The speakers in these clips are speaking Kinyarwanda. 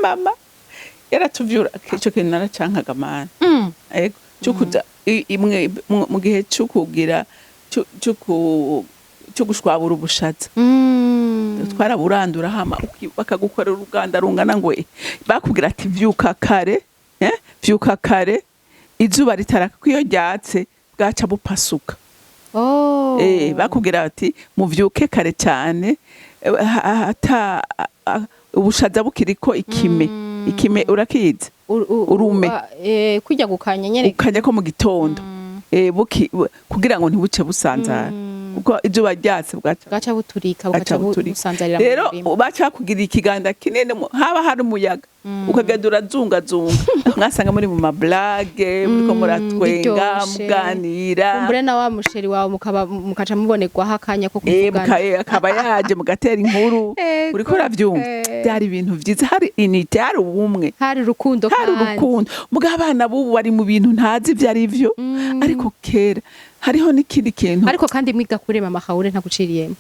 mama yaratuvyura ico kintu naracankaga mana ego cukuza imwe mu gihe cukugira gushwabura ubushatsi twaraburandura hama bakagukora uruganda rungana ngo bakubwira ati vyuka kare izuba ritaraka kwiyo ryatse bwaca bupasuka bakubwira ati muvyuke kare cyane hata ubushaza bukiriko ikime urakiza urume kujya gukanya nyene ukanya ko mu gitondo kugira ngo ntibuce busanzara kuko izuba ryatse bwaca buturika bugaca busanzarira rero baca kugira ikiganda kinene haba hari umuyaga ukagenda urazunga mwasanga muri mu mablage muriko muratwenga muganira kumbure na wa musheri wawe mukaca mubonerwaho akanya ko kuvugana akaba yaje mugatera inkuru uriko uravyumva byari ibintu vyiza hari inite hari ubumwe hari urukundo mugabo abana bubu bari mu bintu ntazi ivyo ari vyo ariko kera hariho n'ikindi kintu ariko kandi mwiga kurema amahaure ntaguciriyemo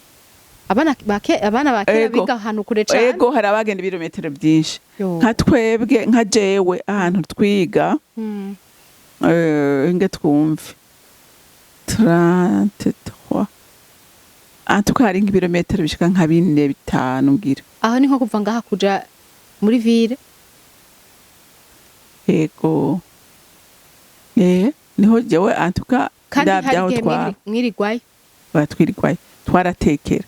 abana bakera biga ahantu kure cyane ego hari abagenda ibirometero byinshi nka twebwe nka jewe ahantu twiga inge twumve 33 tukari ibirometero bishika nka 4-5 ngira aho ni nko kuva ngaha kuja muri ville ego niho jewe antuka ndabyaho mwirigwayo batwirigwayo twaratekera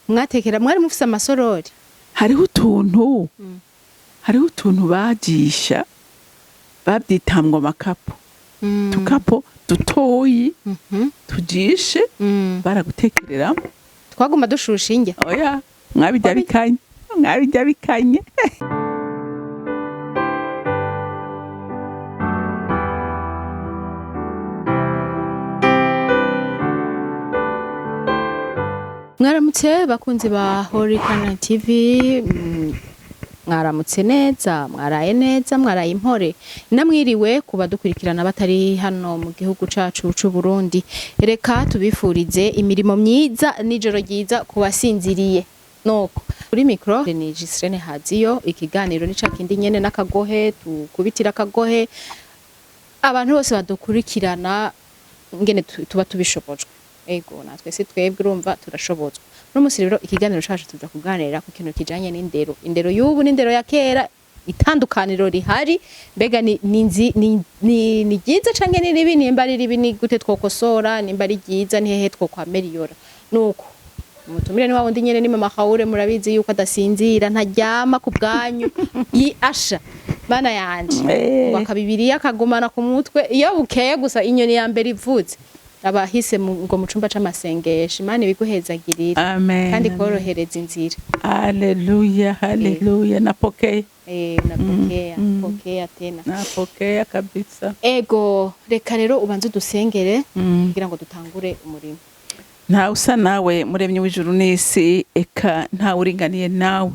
mwatekera mwari mufise amasorori hariho utuntu bajisha babyitamwa amakapo tukapo dutoyi tujishe baragutekereramo twaguma dushusha inge oya mwabijya bikanye mwaramutse bakunzi ba holycanaantv mwaramutse neza mwaraye neza mwaraye impore namwiriwe kuba dukurikirana batari hano mu gihugu cacu c'u Burundi reka tubifurize imirimo myiza n'ijoro ryiza kubasinziriye noko kuri micro ni Gsylaine haziyo ikiganiro ni cakindi nyene n'Akagohe tukubitira Akagohe abantu bose badukurikirana ngene tuba tubishobojwe ego natwe si twebwe urumva turashobozwa no musi rero ikiganiro cacu tuza kuganira ku kintu kijanye n'indero y'ubu n'indero ya kera itandukaniro rihari mbega ni giza canke ni ribi nimba ari ribi ni gute twokosora nimba ari giza ni hehe twokwameliora nuko umutumire ni wawundi nyene ni mama Haure murabizi yuko adasinzira ntaryama ku bwanyu asha bana yanje bakabibiri akagumana ku mutwe iyo bukeye gusa inyoni ya mbere ivuze abahise ngo mu cumba c'amasengesho Imana ibiguhezagirira kandi korohereza inzira haleluya napokea pokea tena napokea kabisa ego reka rero ubanze dusengere kugira ngo dutangure umurimo nta usa nawe muremyi w'ijuru n'isi eka nta uringaniye nawe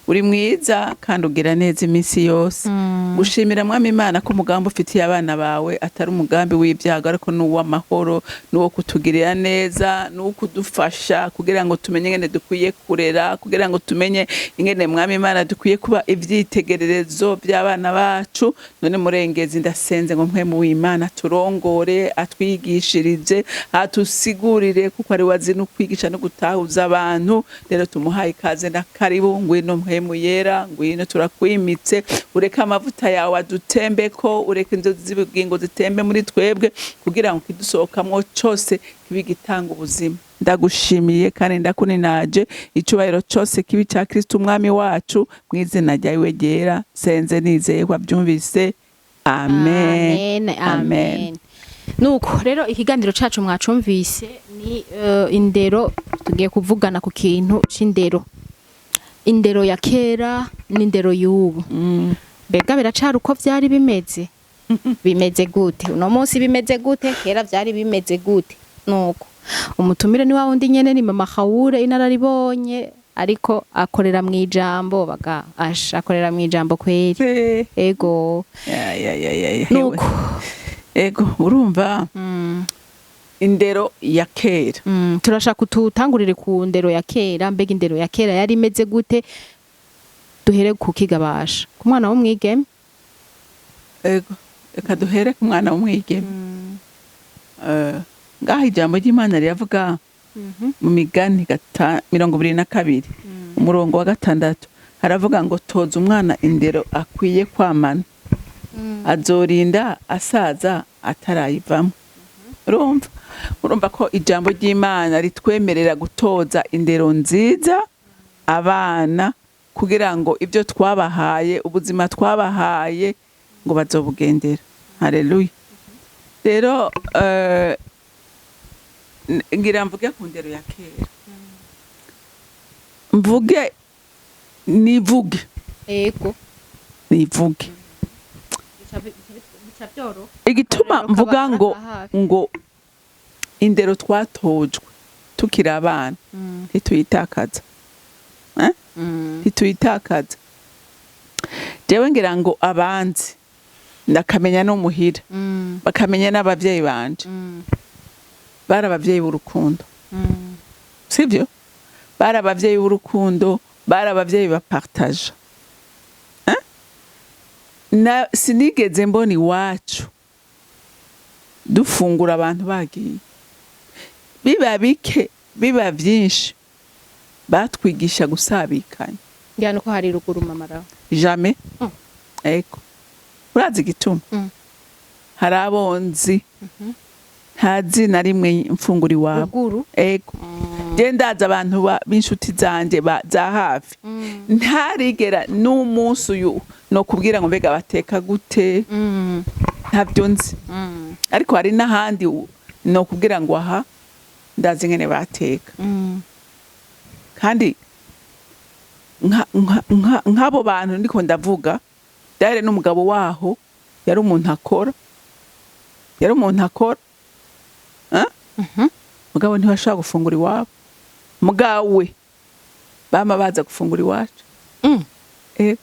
uri mwiza kandi ugira neza iminsi yose gushimira mwami Imana ko umugambi ufitiye abana bawe atari umugambi w'ibyago ariko n'uw'amahoro n'uwo kutugirira neza n'uwo kudufasha kugira ngo tumenye ingene dukwiye kurera kugira ngo tumenye ingene mwami Imana dukwiye kuba ivyitegererezo by'abana bacu none murengezi ndasenze ngo mpwemu w'Imana turongore atwigishirize atusigurire kuko ari wazi no kwigisha no gutahuza abantu rero tumuhaye ikaze na karibu ngwino mpwemu yera ngwino turakwimitse ureka amavuta yawe adutembeko ureka inzozi z'ubugingo zitembe muri twebwe kugira ngo kidusohokamwo cyose kibigitanga ubuzima ndagushimiye kandi ndakuninaje icubahiro cyose kibi cya Kristo umwami wacu mwizina ryawe ryera senze nizeye ko byumvise amen nuko rero ikiganiro cacu mwacumvise ni indero tugiye kuvugana ku kintu c'indero indero ya kera n'indero y'ubu mbega biracari uko vyari bimeze gute uno munsi bimeze gute kera vyari bimeze gute nuko umutumire ni wawundi nyene ni mama Haure inararibonye ariko akorera mwijambo akorera mwijambo kweri ego nuko ego urumva indero ya kera turashaka tutangurire ku ndero ya kera mbega indero ya kera yari imeze gute duhere kukigabasha ku mwana w'umwigeme. ego reka duhere ku mwana w'umwigeme. Ngaho ijambo ry'Imana riravuga mu Migani 22 umurongo wa 6 haravuga ngo toza umwana indero akwiye kwamana azorinda asaza atarayivamo. Urumva ko ijambo ry'Imana ritwemerera gutoza indero nziza abana kugira ngo ibyo twabahaye ubuzima twabahaye ngo bazobugendera. Haleluya. Rero ngira mvuge ku ndero ya kera, mvuge nivuge ego nivuge igituma mvuga ngo indero twatojwe tukiri abana ntituyitakaza. Ntituyitakaza. Jewe ngira ngo abanzi ndakamenya no muhira bakamenya n'abavyeyi banje bari abavyeyi b'urukundo. Sivyo? Bari abavyeyi b'urukundo, bari abavyeyi bapartage. Na sinigeze mbona iwacu dufungura abantu bagiye, biba bike biba vyinshi batwigisha gusabikanya. Njyana ko hari ruguru mamara Jamais. Eko urazi igituma hari abonzi ntazi na rimwe mfungura iwabo. Ego je ndaza abantu b'inshuti zanje za hafi ntarigera n'umunsi uyu no kubwira ngo mbega bateka gute ntabyo nzi. Ariko hari n'ahandi no kubwira ngo aha ndazi ngene bateka. Kandi nk'abo bantu ndiko ndavuga dare n'umugabo waho yari umuntu akora. Mugabo ntibashaka gufungura iwabo. Mugawe bama baza gufungura iwacu. Ego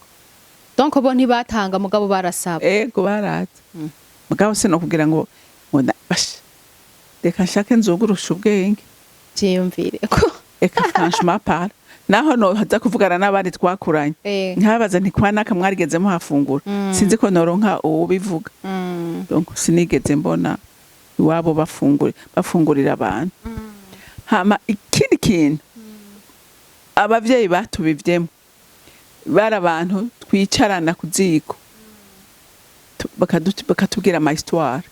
donc bo ntibatanga mugabo barasaba. Ego baraza. Mugabo se no kugira ngo basha reka nshake nzugurusha ubwenge iciyumviro ko eka franchement par naho no haza kuvugana n'abandi twakuranye nkabaza ntikwanaka mwarigeze muhafungura sinzi ko noronka ubivuga. Donc sinigeze mbona iwabo bafungurira abantu. Hama ikindi kintu abavyeyi batubivyemo bari abantu twicarana ku ziko bakatubwira ama histoire.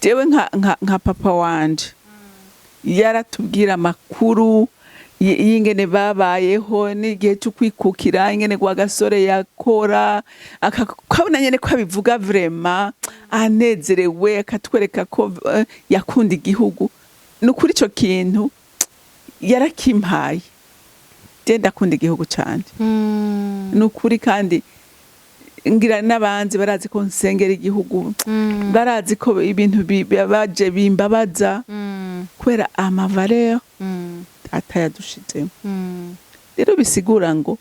Jewe nka papa wanje yaratubwira amakuru y'ingene babayeho n'igihe cyo kwikukira, ingene kwa gasore yakora akabona nyene ko abivuga vraiment anezerewe akatwereka ko yakunda igihugu. Nukuri ico kintu yarakimpaye. Je ndakunda igihugu cyane. Nukuri kandi ngira n'abanzi barazi ko nsengera igihugu, barazi ko ibintu baje bimbabaza kwera amavaleur atayadushizemo. Rero bisigura ngo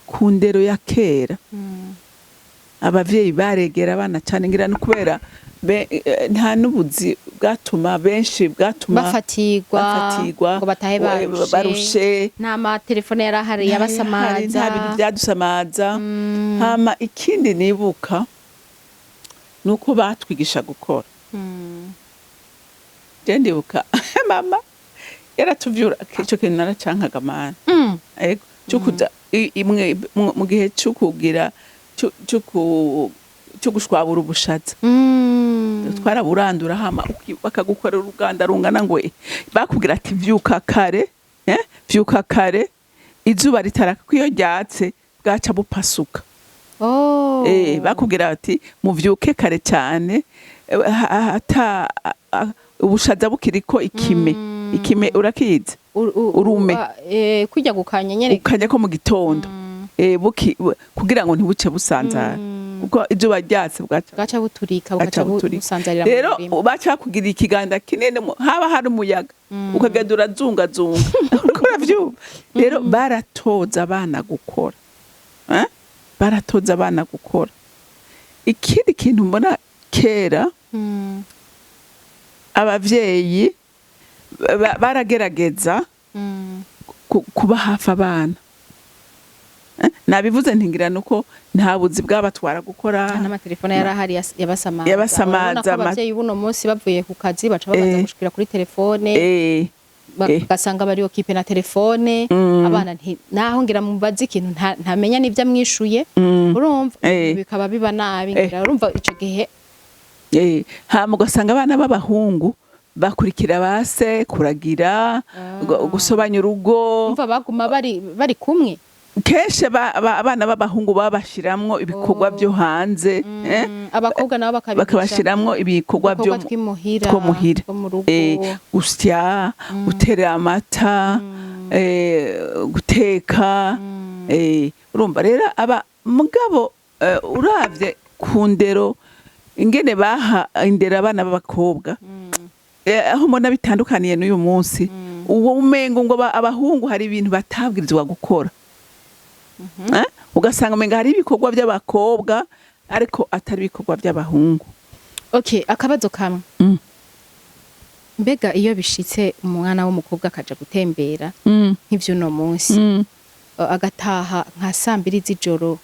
ku ndero ya kera abavyeyi baregera abana cyane ngira no kubera nta n'ubuzi bwatuma bafatirwa ngo batahe barushe. nta matelefone yarahari yabasamaza, nta bintu byadusamaza. Hama ikindi nibuka nuko batwigisha gukora. Je ndibuka mama yaratuvyura ico kintu naracankaga mana. Ego cyukuza imwe mu gihe cyukugira cyo gushwabura ubushatsi. Twaraburandura hama bakagukorera uruganda rungana ngo bakubwira ati vyuka kare izuba ritaraka ko iyo ryatse bwaca bupasuka. Bakubwira ati muvyuke kare cyane hata ubushaza bukiriko ikime urakiza urume kujya gukanya nyene ukanya ko mu gitondo kugira ngo ntibuce busanzara kuko izuba ryatse bwaca buturika bugaca busanzarira. Rero baca kugira ikiganda kinene haba hari umuyaga ukagenda urazungazunga ukora vyo. Rero baratoza abana gukora. Baratoza abana gukora. Ikindi kintu mbona kera abavyeyi baragerageza kuba hafi abana. nabivuze ntingira nuko nta buzi bwabatwara gukora n'amatelefone yarahari yabasamaza yabasamaza abavyeyi buno munsi bavuye ku kazi baca babanza gushikira kuri telefone bagasanga bari okipe na telefone abana naho ngira mubazi ikintu ntamenya n'ivyo amwishuye urumva bikaba biba nabi ngira urumva ico gihe hama ugasanga abana b'abahungu bakurikira base kuragira gusobanya urugo umva baguma bari kumwe keshe abana b'abahungu babashiramwo ibikorwa byo hanze abakobwa nabo bakabashiramwo ibikorwa byo two muhira gusya gutera amata guteka urumva rero aba mugabo uravye ku ndero ingene baha indero abana b'abakobwa aho mbona bitandukaniye n'uyu munsi uwo umengo ngo abahungu hari ibintu batabwirizwa gukora ugasanga umenga hari ibikorwa by'abakobwa ariko atari ibikorwa by'abahungu. Okay, akabazo kamwe mbega iyo bishitse umwana w'umukobwa akaja gutembera nk'ivyo no munsi agataha nka 2:00 z'ijoro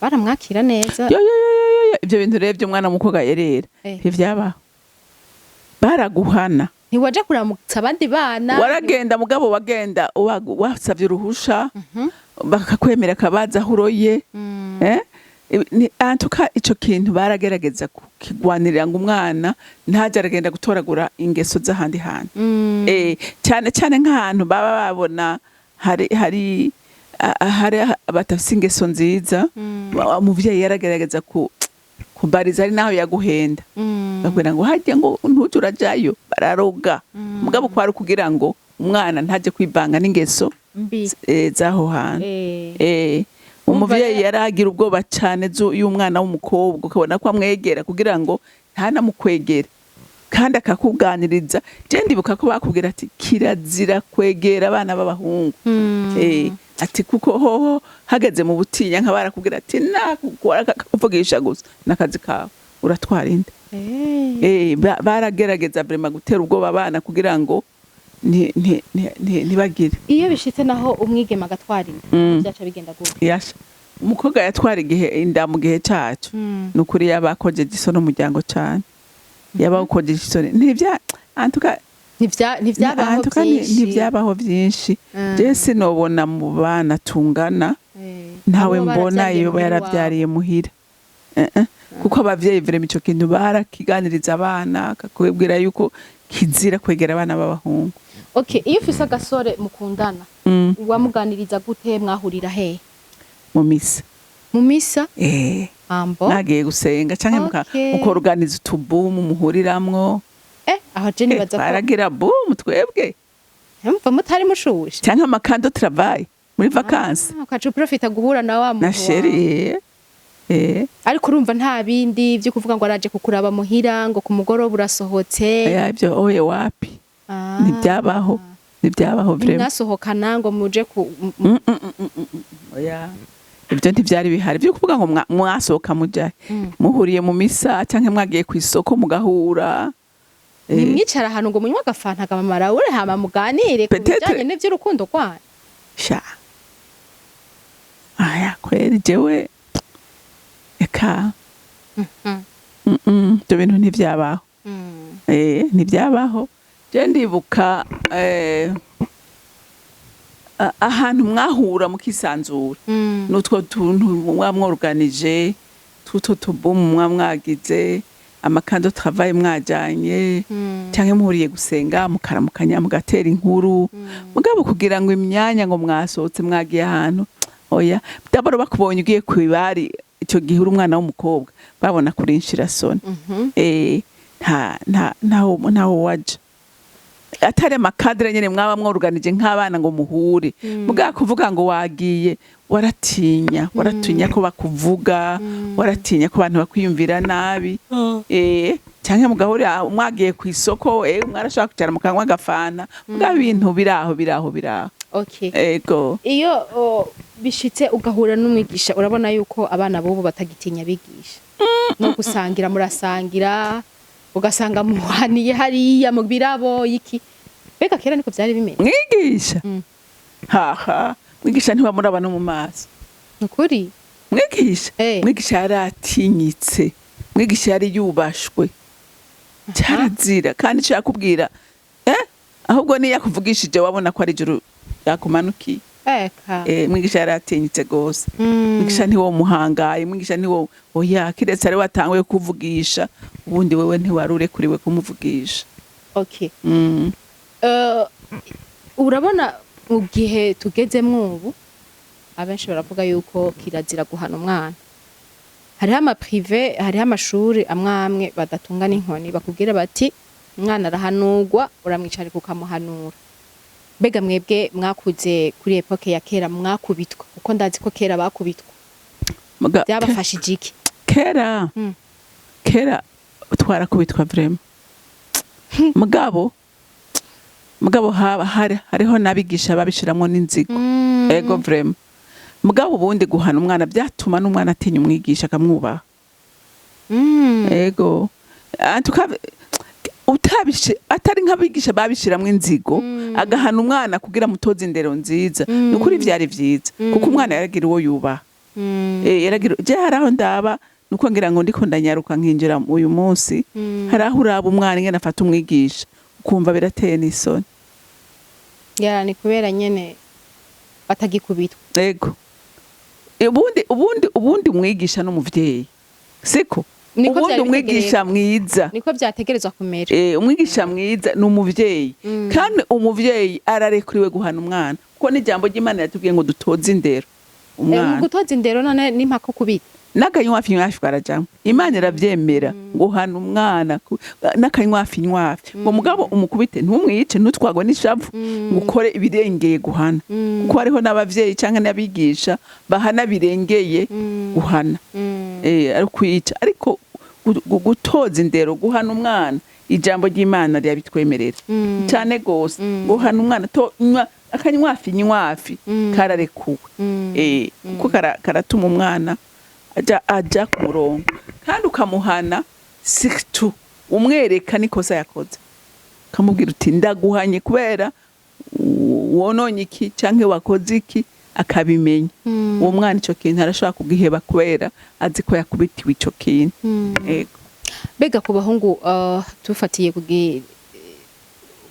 baramwakira neza? Ibyo bintu rero by'umwana w'umukobwa yerera ivyabaho baraguhana ntiwaje kuramutsa abandi bana waragenda mugabo wagenda wasavye uruhusha bakakwemera kabaza huroye antuka ico kintu baragerageza kukigwanirira ngo umwana ntaje aragenda gutoragura ingeso z'ahandi hantu cyane nk'ahantu baba babona hari batafise ingeso nziza umuvyeyi yaragerageza kubariza ari naho yaguhenda bakwira ngo hajye ngo ntuje urajayo bararoga mugabo kwari kugira ngo umwana ntaje kwibanga n'ingeso zaho hantu umuvyeyi yaragira ubwoba cyane y'umwana w'umukobwa ukabona ko amwegera kugira ngo ntanamukwegere kandi akakuganiriza je ndibuka ko bakubwira ati kirazira kwegera abana b'abahungu ati kuko hoho hageze mu butinya nka barakubwira ati nakukora kuvugisha gusa nakazi kawe uratwara inde baragerageza brema gutera ubwoba abana kugira ngo ntibagire. Iyo bishitse naho umwigema agatwara inda byaca bigenda gute? Yasha umukobwa yatwara igihe inda mu gihe cyacu nukuri yabakojeje isono umuryango cyane yabakojeje isono ntibyabaho byinshi je sinobona mu bana tungana ntawe mbona iyo yarabyariye muhira kuko abavyeyi vrema ico kintu barakiganiriza abana kakubwira yuko kizira kwegera abana b'abahungu. Okay, iyo ufise agasore mukundana wamuganiriza gute mwahurira he? Mu misa. Mu misa? Ambo nagiye gusenga canke mukorganiza utubumu muhuriramwo aho je nibaza ko baragira boom twebwe mva mutari mushushe canke amakando travail muri vacances ukaca profita guhura na wa na chérie ariko urumva nta bindi byo kuvuga ngo araje kukuraba muhira ngo ku mugoroba urasohotse ibyo oye wapi ntibyabaho vraiment nasohokana ngo muje ku oya ibyo ntibyari bihari byo kuvuga ngo mwasohoka mujaye muhuriye mu misa canke mwagiye ku isoko mugahura nimwicara ahantu ngo munywa agafanta akamamara ure hama muganire ku bijanye n'ivy'urukundo rwanyu sha aya kweri jewe eka ibyo bintu ntibyabaho ntibyabaho je ndibuka ahantu mwahura mukisanzura n'utwo tuntu mwamworuganije tuto tubumu mwamwagize amakando travail mwajanye canke muhuriye gusenga mukaramukanya mugatera inkuru mugabo kugira ngo imyanya ngo mwasohotse mwagiye ahantu oya dabaro bakubonye ugiye kwibari icyo gihe uri umwana w'umukobwa babona kuri inshirasoni ntaho waje atari amakadire nyene mwaba mworuganije nk'abana ngo muhure mugabo kuvuga ngo wagiye waratinya ko bakuvuga waratinya ko abantu bakwiyumvira nabi canke mugahuri mwagiye ku isoko mwarashaka kucara mukanywa agafana mugabo ibintu biraho okay ego iyo bishitse ugahura n'umwigisha urabona yuko abana bobo batagitinya bigisha no gusangira murasangira ugasanga muhaniye hariya mu birabo iki bega kera niko byari bimeze mwigisha haha mwigisha ntibamuraba no mu maso Ukuri mwigisha yaratinyitse, mwigisha yari yubashwe, cyarazira kandi cyakubwira ahubwo niyo yakuvugishije wabona ko ari ijuru yakumanukiye. Mwigisha yaratinyitse gose. Mwigisha ntiwo muhangaye, mwigisha ntiwo oya kiretse ari watanguye kuvugisha, ubundi wewe ntiwarure kuriwe kumuvugisha. Okay. Urabona mu gihe tugezemwo ubu abenshi baravuga yuko kirazira guhana umwana. Hariho ama privé, hariho amashuri amwamwe badatunga n'inkoni bakubwira bati umwana arahanurwa uramwicarika ukamuhanura. Mbega mwebwe mwakuze kuri epoke ya kera mwakubitwa kuko ndazi ko kera bakubitwa. Byabafashije iki? Kera twarakubitwa vraiment. Mugabo hariho nabigisha babishiramwo n'inzigo. Ego vraiment. Mugabo ubundi guhana umwana byatuma n'umwana atinya umwigisha akamwubaha. Ego. Atari nk'abigisha babishiramwo inzigo agahana umwana kugira mutoze indero nziza. Nukuri vyari vyiza kuko umwana yaragira uwo yubaha. Yaragira je haraho ndaba nuko ngira ngo ndiko ndanyaruka nkinjira uyu munsi haraho uraba umwana ingene afata umwigisha ukumva birateye n'isoni. Ni kubera nyene batagikubitwa. Ego. Ubundi umwigisha n'umuvyeyi. Siko? Ubundi umwigisha mwiza. Niko vyategerezwa kumera. Umwigisha mwiza n'umuvyeyi. Kandi umuvyeyi ararekuriwe guhana umwana. Kuko n'ijambo ry'Imana yatubwiye ngo dutoze indero. Umwana. Gutoza indero none n'impaka kubita. N'akanywafi karajamwe. Imana iravyemera ngo hana umwana n'akanywafi. Ngo mugabo umukubite ntumwice ntutwagwe n'ishavu ngo ukore ibirengeye guhana. Kuko hariho n'abavyeyi canke n'abigisha bahana birengeye guhana. Ari kwica ariko gutoza indero guhana umwana ijambo ry'Imana ryabitwemerera. Cyane gose ngo hana umwana akanywafi kararekuwe. Kuko karatuma umwana aja ku murongo kandi ukamuhana siktu umwereka nikosa yakoze kamubwira uti ndaguhanye kubera wononye iki canke wakoze iki akabimenya. Uwo mwana ico kintu arashobora kugiheba kubera azi ko yakubitiwe ico kintu. Ego. Bega ku bahungu tufatiye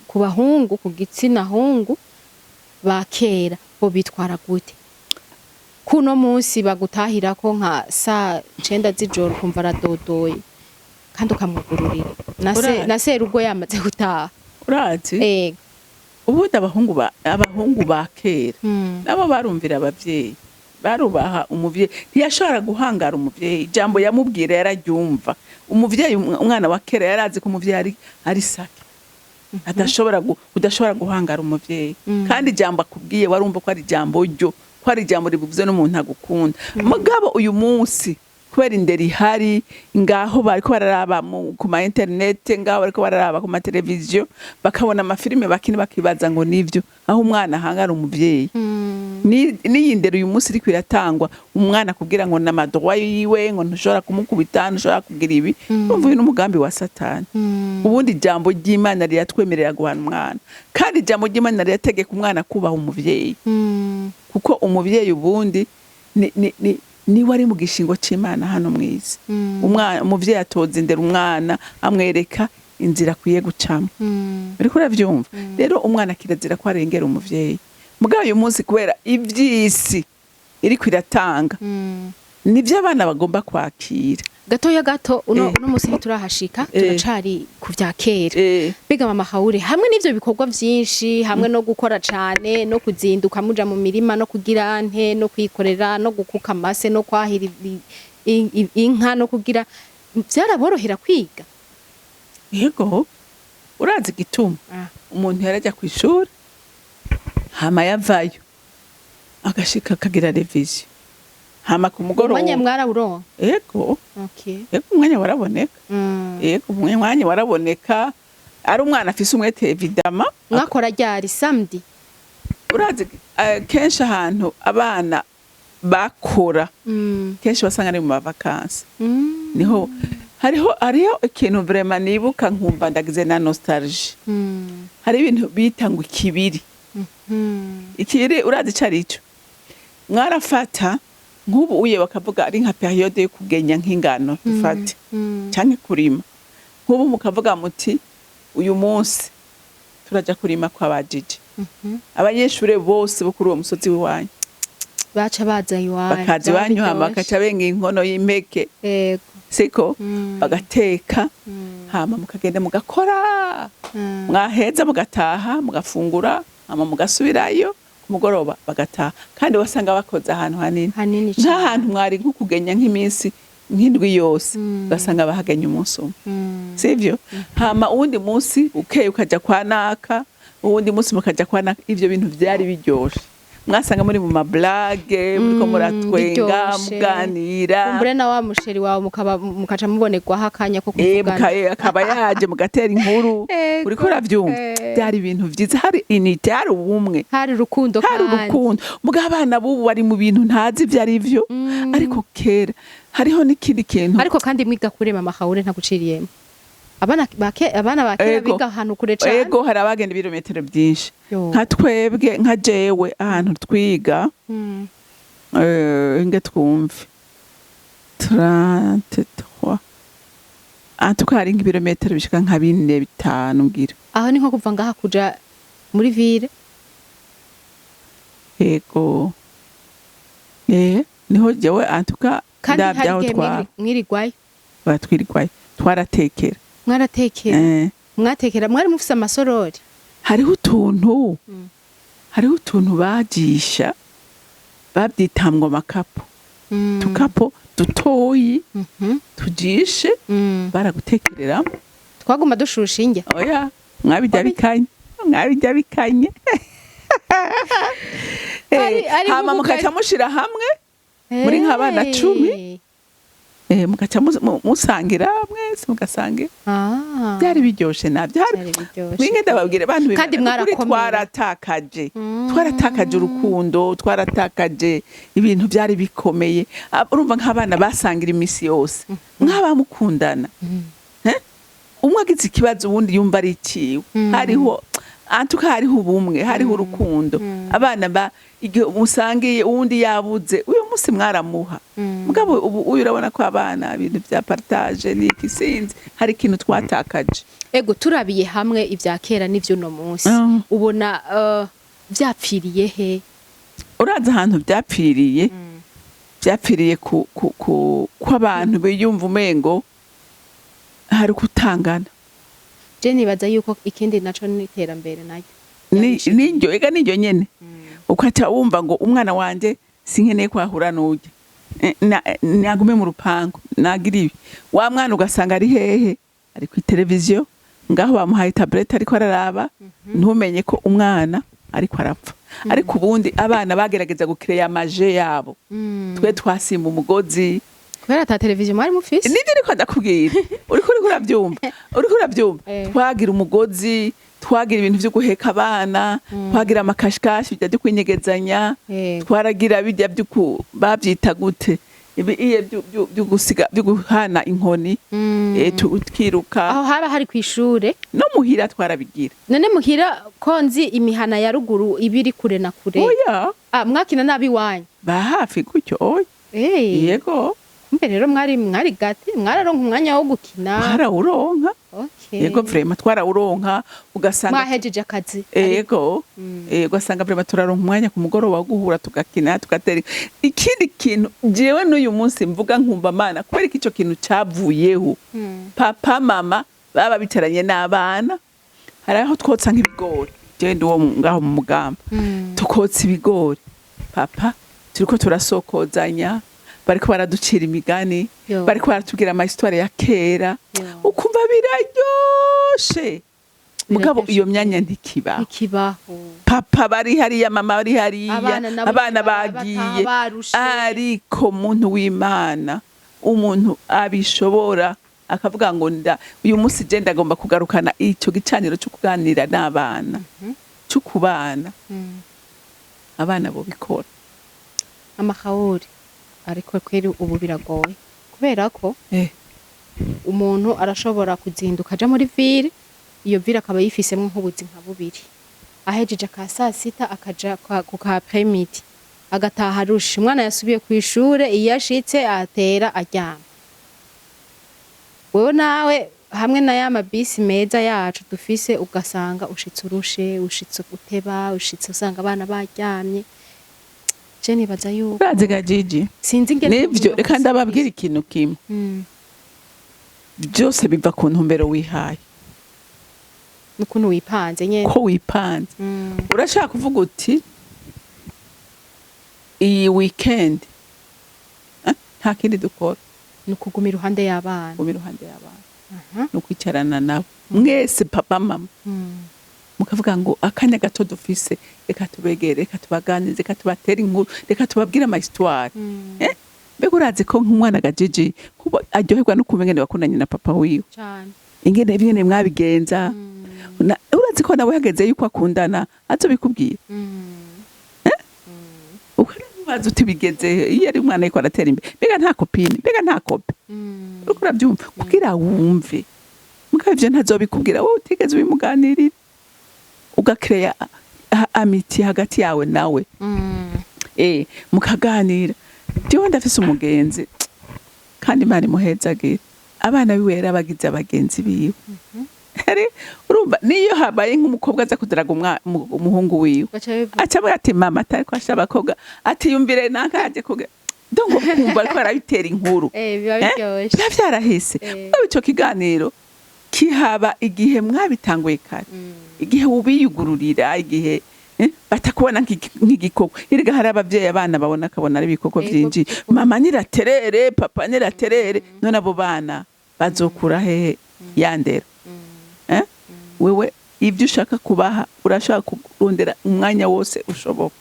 ku bahungu ku gitsina hungu ba kera bo bitwara gute? Kuno munsi bagutahira ko nka saa 9 z'ijoro kumva radodoye kandi ukamugururira na serugo yamaze gutaha. Urazi? Ubundi abahungu ba kera nabo barumvira abavyeyi, barubaha umuvyeyi, ntiyashobora guhangara umuvyeyi, ijambo yamubwira yararyumva. Umuvyeyi umwana wa kera yarazi ko umuvyeyi ari sake, udashobora guhangara umuvyeyi kandi ijambo akubwiye warumva ko ari ijambo ryo, ko ari ijambo rivuze n'umuntu agukunda. Mugabo uyu munsi kubera indero ihari ngaho bariko bararaba ku ma internet, ngaho bariko bararaba ku ma televiziyo bakabona amafilime bakibaza ngo nivyo aho umwana ahangara umuvyeyi. Ni indero uyu munsi iriko iratangwa umwana kugira ngo n'amadroit yiwe ngo ntushobora kumukubita ntushobora kugira ibi. Umvuye n'umugambi wa Satani. Ubundi ijambo ry'Imana riratwemerera guhana umwana kandi ijambo ry'Imana rirategeka umwana kubaha umuvyeyi. Kuko umuvyeyi ubundi ni wari mu gishingo c'Imana hano mwisi. Umuvyeyi atoza indero umwana amwereka inzira akwiye gucamo. Ariko uravyumva rero umwana kirazira ko arengera umuvyeyi. Mugabo uyu munsi kubera ivyisi iriko iratanga nivyo abana bagomba kwakira. Gato uno musi turahashika turacari ku vya kera. Biga mama Haure hamwe n'ivyo bikorwa vyinshi, hamwe no gukora cane no kuzinduka muja mu mirima no kugira nte no kwikorera no gukuka amase no kwahira inka no kugira vyaraborohera kwiga. Yego urazi gituma umuntu yarajya kwishura hama yavayo agashika akagira revision hama ku mugoroba umwanya mwarawuronka. Yego. Okay. Yego umwanya waraboneka. Yego umwanya waraboneka ari umwana afise umwete evidama. Mwakora ryari samedi? Urazi kenshi ahantu abana bakora kenshi basanga ari mu vacances. Niho hariho ikintu vraiment nibuka nkumva ndagize na nostalgie. Hari ibintu bita ngo ikibiri. Ikibiri urazi cari ico mwarafata nk'ubu uye bakavuga ari nka periode yo kugenya nk'ingano dufate canke kurima, nk'ubu mukavuga muti uyu munsi turaja kurima kwa bajiji, abanyeshure bose bo kuri uwo musozi w'iwanyu baca baza iwanyu, bakaza iwanyu hama bakaca benga inkono y'impeke, yego siko bagateka, hama mukagenda mugakora, mwaheza mugataha mugafungura, hama mugasubirayo ku mugoroba bagataha, kandi wasanga bakoze ahantu hanini nk'ahantu mwari nko kugenya nk'iminsi nk'indwi yose, ugasanga bahagenya umunsi umwe, sivyo? Hama uwundi munsi ukeye ukaja kwa naka, uwundi munsi mukaja kwa naka. Ivyo bintu vyari biryoshe, mwasanga muri mu mablage, muriko muratwenga muganira, kumbure na wa musheri wawe mukaca mubonerwaho akanya ko kuvugana, akaba yaje mugatera inkuru, uriko uravyumva. Byari ibintu vyiza, hari unité, hari ubumwe, hari urukundo, mugabo abana bubu bari mu bintu ntazi ivyo ari vyo, ariko kera hariho n'ikindi kintu. Ariko kandi mwiga kure mama Kaure ntaguciriyemo, abana bakera biga ahantu kure cyane. Ego hari abagenda ibirometero byinshi, nka twebwe, nka jewe ahantu twiga nge twumve 33 tukari nk'ibirometero bishika nka 4-5 ngira. Aho ni nko kuva ngaha kuja muri ville. Ego niho jewe antuka ndabyaho twa mwirigwayo, batwirigwayo twaratekera. Mwatekera mwari mufise amasorori? Hariho utuntu bagisha babyitamwa makapo, tukapo dutoyi tujishe, baragutekerera twaguma dushusha inge. Oya mwabijya bikanye hama mukaca mushira hamwe muri nk'abana 10, mugaca musangira mwese mugasangira. Byari biryoshe navyo, mwinge ndababwira abantu kandi twaratakaje urukundo, twaratakaje ibintu byari bikomeye. Urumva nk'abana basangira imisi yose, nk'abamukundana, umwe agize ikibazo uwundi yumva ari ikiwe, hariho ubumwe, hariho urukundo. Abana igihe musangiye uwundi yabuze, uyu munsi mwaramuha, mugabo ubu urabona ko abana ibintu bya partage n'iki sinzi, hari ikintu twatakaje. Ego turabiye hamwe ibya kera n'ivyo no munsi, ubona byapfiriye he? Uraza ahantu byapfiriye ku abantu biyumva umengo hari kutangana. Je nibaza yuko ikindi naco n'iterambere nayo niryo nyene, ukaca wumva ngo umwana wanje sinkeneye kwahura n'ujya nagume mu rupangu nagira ibi, wa mwana ugasanga ari hehe, ari ku televiziyo ngaho bamuhaye tablette ariko araraba, ntumenye ko umwana ariko arapfa. Ariko ubundi abana bagerageza gukireya amaje yabo, twe twasimba umugozi kubera ta televiziyo mwari mufise. Nivyo ariko ndakubwira, uriko uravyumva, twagira umugozi, twagira ibintu vyo guheka abana, twagira amakashikashi byo kwinyegezanya, twaragira bijya bavyita gute, byo gusiga byo guhana inkoni, twiruka. Aho haba hari kwishure no muhira twarabigira. None muhira konzi imihana ya ruguru ibiri kure na kure. Oya mwakina nabi wanyu ba hafi gutyo. Oya yego, mbere rero mwari gati, mwararonka umwanya wo gukina. Twarawuronka. Yego vraiment twarawuronka, ugasanga mwahejeje akazi. Yego ugasanga vraiment turaronka umwanya ku mugoroba wo guhura tugakina tugatera. Ikindi kintu jewe n'uyu munsi mvuga nkumva Mana, kubera ico kintu cavuyeho, papa mama baba bicaranye n'abana, haraho twotsa nk'ibigori, jewe ndi wo ngaho mu mugamba, tukotsa ibigori, papa turiko turasokozanya, bariko baraducira imigani, bariko baratubwira ama histoire ya kera, ukumva biraryoshe. Mugabo iyo myanya ntikibaho. Papa bari hariya, mama bari hariya, abana bagiye, ariko muntu w'Imana, umuntu abishobora akavuga ngo uyu munsi je ndagomba kugarukana ico gicaniro cyo kuganira n'abana, cyo kubana, abana bo bikora. Amakauri ariko kweri ubu biragoye, kubera ko umuntu arashobora kuzinduka aja muri ville, iyo ville akaba yifisemo nk'ubuzi nka bubiri, ahejeje ka saa sita akaja ku ka après-midi, agataha arusha umwana yasubiye ku ishure iyo ashitse atera aryama wewe nawe hamwe na ya mabisi meza yacu dufise ugasanga ushitse urushe ushitse guteba ushitse usanga abana baryamye je nibaza yuko uraziga Gigi sinzi ingene nivyo reka ndababwira ikintu kimwe byose biva ku ntumbero wihaye nukuntu wipanze nyene ko wipanze urashaka kuvuga uti iyi weekend nta kindi dukora nukuguma iruhande y'abana nukwicarana nabo mwese papa mama mukavuga ngo akanya gato dufise reka tubegere reka tubaganize reka tubatera inkuru reka tubabwire ama histoire mbega urazi ko nk'umwana ga Gigi kuba aryoherwa no kumenya bakundanye na papa wiwe cyane ingene mwabigenza urazi ko nawe hageze yuko akundana azobikubwira ukabaza uti bigeze iyo ari umwana ariko aratera imbere mbega nta kopine mbega nta kope uriko urabyumva kugira wumve mugabo ivyo ntazobikubwira wowe utigeze ubimuganirira ugakeya amiti hagati yawe nawe mukaganira ndiho ndafise umugenzi kandi Imana imuhezagira abana biwe yarabagize abagenzi biwe urumva niyo habaye nk'umukobwa aza kudaraga umuhungu wiwe acavuga ati mama atari ko ashaka abakobwa ati yumvire nakaje kuga ndongo kumva ariko arabitera inkuru biba biryoshe byarahise ico kiganiro kihaba igihe mwabitanguye kare igihe ubiyugururira igihe batakubona nk'igikoko iriga hari abavyeyi abana babona akabona ari ibikoko vyinji mama niraterere papa niraterere none abo bana bazokura hehe yandera wewe ibyo ushaka kubaha urashaka kurondera umwanya wose ushoboka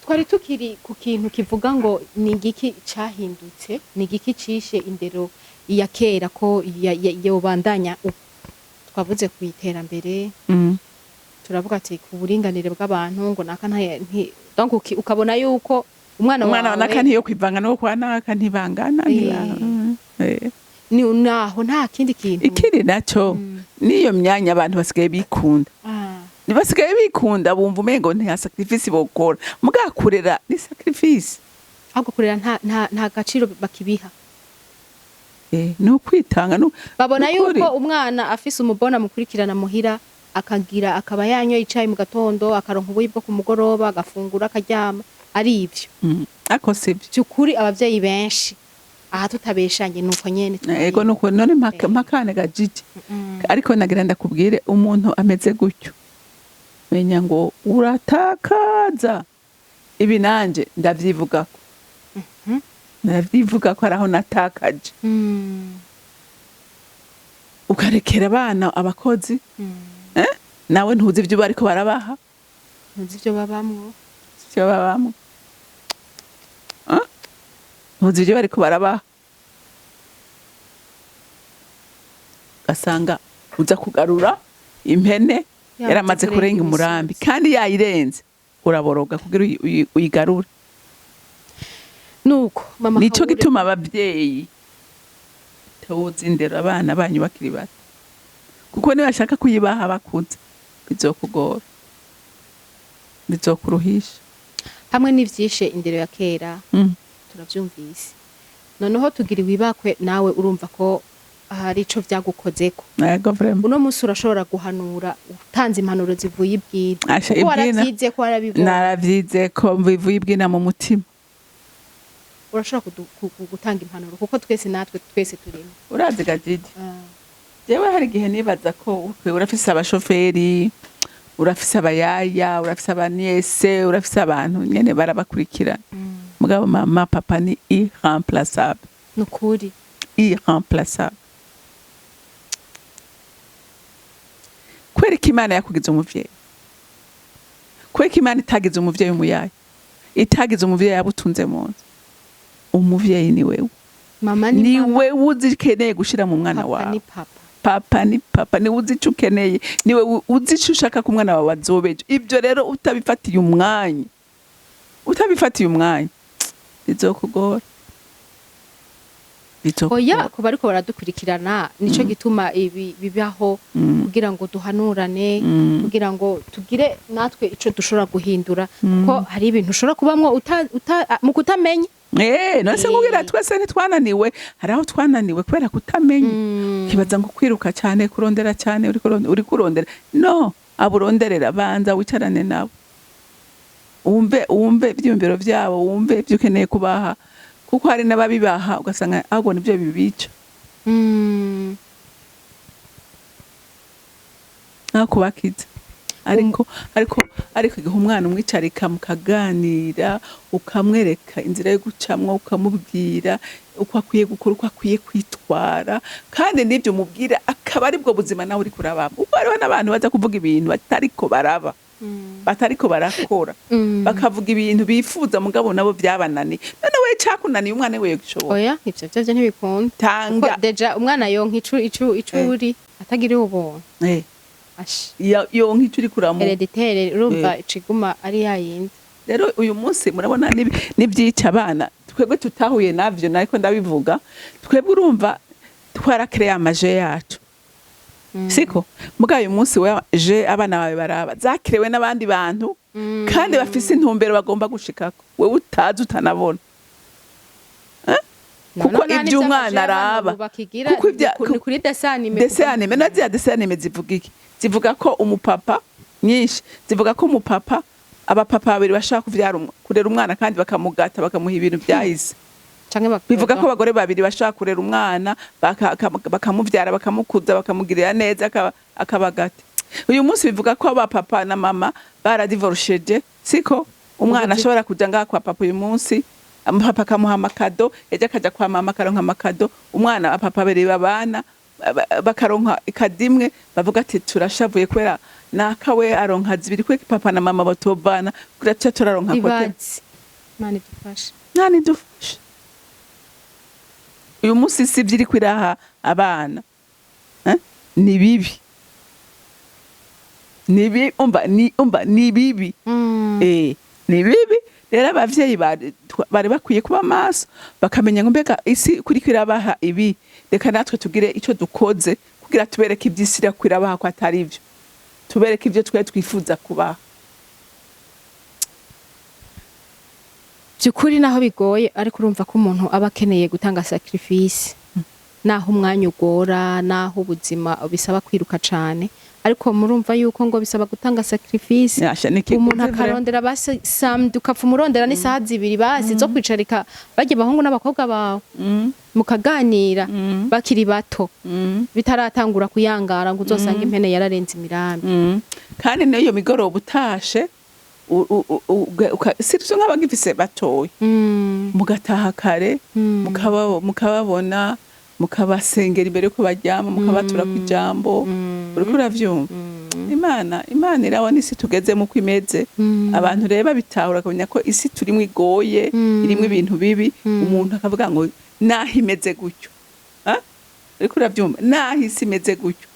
twari tukiri ku kintu kivuga ngo ni igiki cahindutse ni igiki cishe indero iya kera ko yobandanya twavuze ku iterambere turavuga ati ku buringanire bw'abantu ngo naka donc ukabona yuko umwana naka ntiyo kwivanga no kwa naka ntibangana ni naho nta kindi kintu ikiri naco niyo myanya abantu basigaye bikunda basigaye bikunda bumva umengo nta sacrifice bokora mugakurera ni sacrifice ahubwo kurera nta gaciro bakibiha no kwitanga no babona yuko umwana afise umubona mukurikirana muhira akagira akaba yanyo icayi mu gatondo akaronka ubuyi bwo ku mugoroba agafungura akaryama ari ivyo ako sivyo cyukuri abavyeyi benshi aha tutabeshanye nuko nyene ego nuko none makane ga Gigi ariko nagira ndakubwire umuntu ameze gutyo menya ngo uratakaza ibi nanje ndavyivuga ko araho natakaje ukarekera abana abakozi nawe ntuzi ivyo bariko barabaha ntuzi ivyo babamwo ntuzi ivyo bariko barabaha gasanga uza kugarura impene yaramaze kurenga umurambi kandi yayirenze uraboroga kugira uyigarure nuko mama nico gituma abavyeyi tawuzi indero abana banyu bakiri bato kuko nibashaka kuyibaha bakuze bizokugora bizokuruhisha hamwe n'ivyishe indero ya kera turavyumvise noneho tugira ibibakwe nawe urumva ko hari ico vyagukozeko yego vraiment uno musi urashobora guhanura utanze impanuro zivuye ibwira kuko waravyize ko warabibona naravyize ko bivuye ibwina mu mutima urashobora gutanga impanuro kuko twese turimo urazi ga Gigi jewe hari igihe nibaza ko urafise abashoferi urafise abayaya urafise abaniese urafise abantu nyene barabakurikirana mugabo mama papa ni irremplaçable nukuri irremplaçable kwereka Imana yakugize umuvyeyi kwereka Imana itagize umuvyeyi umuyaye itagize umuvyeyi yabutunze mu nzu umuvyeyi ni wewe mama ni wewe uzikeneye gushira mu mwana wawe papa ni papa ni uzi ico ukeneye ni wewe uzi ico ushaka ku mwana wawe azobeje ibyo rero utabifatiye umwanya bizokugora oya kuba ariko baradukurikirana nico gituma ibi bibaho kugira ngo duhanurane kugira ngo tugire natwe ico dushobora guhindura kuko hari ibintu ushobora kubamwo mu kutamenya nose nkubwira twese ntitwananiwe hari aho twananiwe kubera kutamenya kibaza ngo kwiruka cyane kurondera cyane uri kurondera no aburonderera banza wicarane nabo wumve ibyumviro byabo wumve ibyo ukeneye kubaha kuko hari n'ababibaha ugasanga ahubwo nibyo bibica kubakiza ariko igihe umwana umwicarika mukaganira ukamwereka inzira yo gucamwo ukamubwira uko akwiye gukora uko akwiye kwitwara kandi n'ibyo umubwira akaba aribwo buzima nawe uri kurabamo kuko hariho n'abantu baza kuvuga ibintu batariko baraba batariko barakora bakavuga ibintu bifuza mugabo nabo byabanani none we cakunaniye umwana we yogishobora oya ivyo byo ntibikunda tanga deja umwana yonka icuri atagiriye ubuntu yonka icuri kuramu hereditere urumva iciguma ari yayindi rero uyu munsi murabona n'ibyica abana twebwe tutahuye navyo nariko ndabivuga twebwe urumva twarakreye amaje yacu siko muga uyu munsi je abana bawe baraba zakirewe n'abandi bantu kandi bafise intumbero bagomba gushikako wewe utazi utanabona kuko ibyo umwana araba kuko kuri desanime desanime zivuga iki zivuga ko umupapa nyinshi zivuga ko umupapa abapapa babiri bashaka kurera umwana kandi bakamugata bakamuha ibintu byahise bivuga ko abagore babiri bashaka kurera umwana bakamuvyara bakamukuza bakamugirira neza akabagata uyu munsi bivuga ko abapapa na mama baradivorceje siko umwana ashobora kuja ngaha kwa papa uyu munsi papa akamuha amakado ejo akaja kwa mama akaronka amakado umwana abapapa babiri babana bakaronka ikadimwe bavuga ati turashavuye kubera nakawe aronka zibiri kwe papa na mama batobana kuratya turaronka kote nani dufashe uyu munsi si byiri kwiraha abana ni bibi ni bibi ni bibi rero abavyeyi bari bakwiye kuba maso bakamenya ngo mbega isi kuri kwirabaha ibi reka natwe tugire ico dukoze kugira tubereke ibyisira kwirabaha ko atari ivyo tubereke ivyo twe twifuza kubaha byukuri naho bigoye ariko urumva ko umuntu aba akeneye gutanga sacrifice naho umwanya ugora naho ubuzima bisaba kwiruka cyane ariko murumva yuko ngo bisaba gutanga sacrifice umuntu akarondera base samedi ukapfa umurondera n'isaha zibiri basi zo kwicarika bajye bahungu n'abakobwa bawe mukaganira bakiri bato bitaratangura kuyangara ngo uzosanga impene yararenze imirambi kandi niyo migoroba utashe sirivyo nk'abagifise batoye mugataha kare mukababona mukabasengera imbere ko baryama mukabatura ku ijambo uriko uravyumva imana irabona isi tugezemo uko imeze abantu rero babitahura akamenya ko isi turimwo igoye irimwo ibintu bibi umuntu akavuga ngo naho imeze gutyo uriko uravyumva naho isi imeze gutyo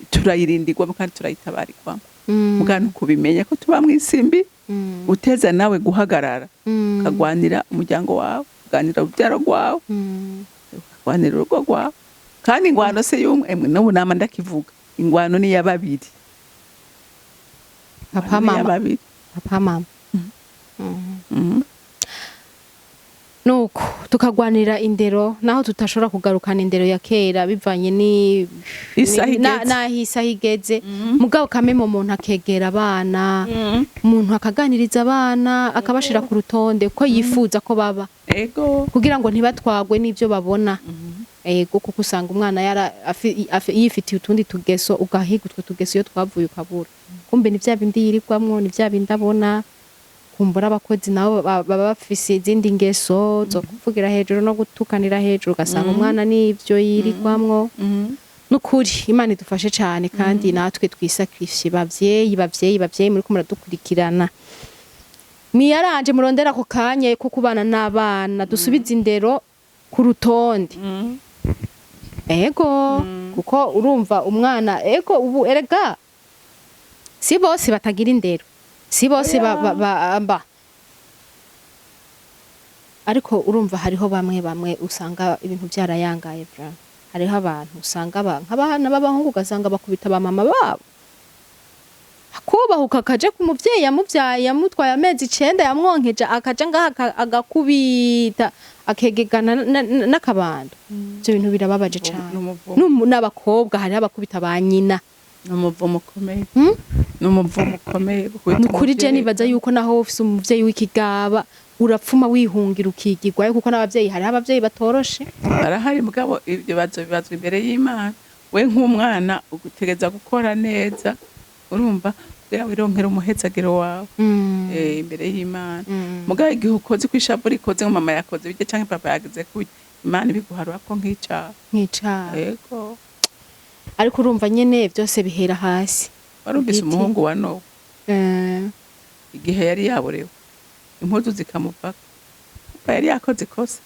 turayirindirwamo kandi turayitabarirwamo mugana kubimenya ko tuba mwisimbi uteza nawe guhagarara ukagwanira umuryango wawe uganira ubyaro rwawe ukagwanira urugo rwawe kandi ingwano se y'umwe n'ubu nama ndakivuga ingwano ni y'ababiri papa mama nuko tukagwanira indero naho tutashobora kugarukana indero ya kera bivanye n'aho igeze mugabo kameme umuntu akegera abana umuntu akaganiriza abana akabashira ku rutonde ko yifuza ko baba kugira ngo ntibatwagwe n'ibyo babona kuko usanga umwana yifitiye utundi tugeso ugahiga utwo tugeso iyo twavuye ukabura kumbe ni bya bindi yirirwamwo ni bya bindi abona kumbura abakozi nabo baba bafise izindi ngeso zo kuvugira hejuru no gutukanira hejuru ugasanga umwana n'ibyo yirirwamwo n'ukuri Imana idufashe cyane kandi natwe twisakrifye bavyeyi muri ko muradukurikirana miyaranje murondera ko kanye ko kubana n'abana dusubiza indero ku rutonde kuko urumva umwana ubu erega si bose batagira indero si bose ariko urumva hariho bamwe usanga ibintu byarayangaye bra, hariho abantu usanga nk'abana b'abahungu ugasanga bakubita ba mama babo, akubahuka akaje ku muvyeyi yamuvyaye yamutwaye amezi 9 yamwonkeje akaja ngaha agakubita akegegana n'akabando. Ibyo bintu birababaje cyane. N'abakobwa hari abakubita ba nyina, n'umuvumo ukomeye, n'umuvumo ukomeye. Nukuri je nibaza yuko naho ufise umuvyeyi w'ikigaba urapfuma wihungira ukigirwayo, kuko n'abavyeyi hari abavyeyi batoroshe, barahari mugabo ibyo bibazwa imbere y'Imana. We nk'umwana ugutegeza gukora neza, urumva kugira wironkera umuhezagiro wawe imbere y'Imana. Mugabo igihe ukoze kwishavu rikoze nko mama yakoze bijye canke papa yagize kuye, Imana ibiguharura ko nk'icaha. Yego. Ariko urumva nyene byose bihera hasi. Warumvise umuhungu wa Nowa igihe yari yaborewe impuzu zikamuvaka, yari yakoze ikosa,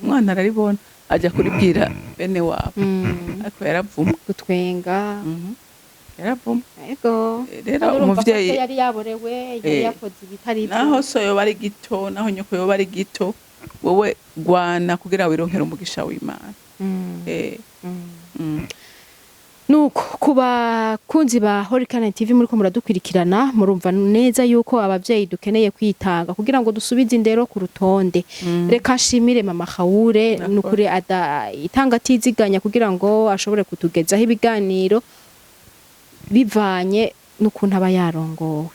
umwana araribona ajya kuribwira bene wabo, ariko yaravuma gutwenga, yaravuma. Yego. Rero umuvyeyi yari yaborewe, yari yakoze ibitari naho so yoba ari gito, naho nyoko yoba ari gito, wowe gwana kugira wironkera umugisha w'Imana. Nuko kuba kunzi ba holycanaantv muri ko muradukwirikirana, murumva neza yuko abavyeyi dukeneye kwitanga kugira ngo dusubize indero ku rutonde. Reka nshimire mama Haure nukuri itanga atiziganya kugira ngo ashobore kutugezaho ibiganiro bivanye n'ukuntu aba yarongowe.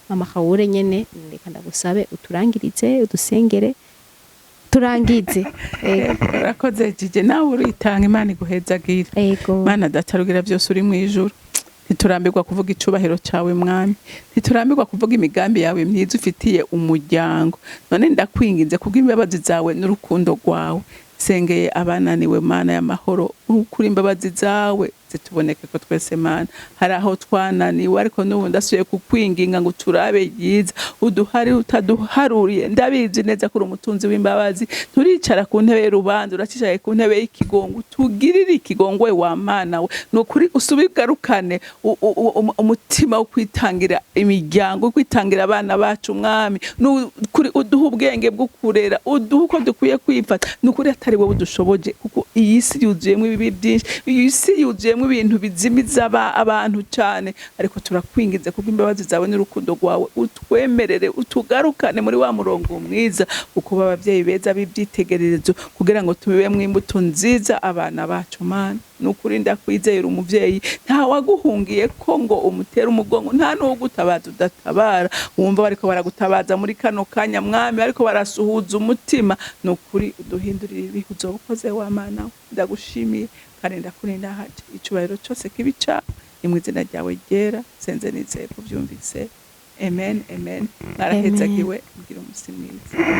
Mama Haure nyene reka ndagusabe uturangirize, udusengere turangize. Urakoze jije, nawe uritanga, Imana iguhezagira. Mana datarugira byose uri mu ijuru, ntiturambirwa kuvuga icubahiro cawe mwami, ntiturambirwa kuvuga imigambi yawe myiza ufitiye umuryango. None ndakwinginze kubw'imbabazi zawe n'urukundo rwawe, sengeye abananiwe Mana y'amahoro, ukuri imbabazi zawe zituboneke ko twese Mana. Hari aho twananiwe, ariko n'ubu ndasubiye kukwinginga ngo turabe yiza, uduhari utaduharuriye. Ndabizi neza kuri umutunzi w'imbabazi, turicara ku ntebe y'urubanza, uracicaye ku ntebe y'ikigongo, tugirire ikigongwe wa Mana we. Nukuri usubigarukane umutima wo kwitangira imiryango, kwitangira abana bacu mwami. Nukuri uduha ubwenge bwo kurera, uduha uko dukwiye kwifata. Nukuri atari wowe udushoboje, kuko iyi si yuzuyemo ibibi byinshi, iyi si yuzuyemo ibintu bizimiza abantu cyane, ariko turakwingize kuko imbabazi zawe n'urukundo rwawe utwemerere utugarukane muri wa murongo mwiza, uko abavyeyi beza b'ibyitegererezo, kugira ngo tubibemwo imbuto nziza abana bacu Mana. Nukuri ndakwizera umuvyeyi nta waguhungiye ko ngo umutere umugongo, nta n'ugutabaza udatabara. Wumva bariko baragutabaza muri kano kanya mwami, ariko barasuhuza umutima. Nukuri uduhindurire ibihe uzobukoze wa Mana, ndagushimiye kandi ndakurinda haje icubahiro cyose kibica mu izina ryawe ryera, senze nizeye kubyumvise. Amen, amen. Narahezagiwe, mugira umusi mwiza.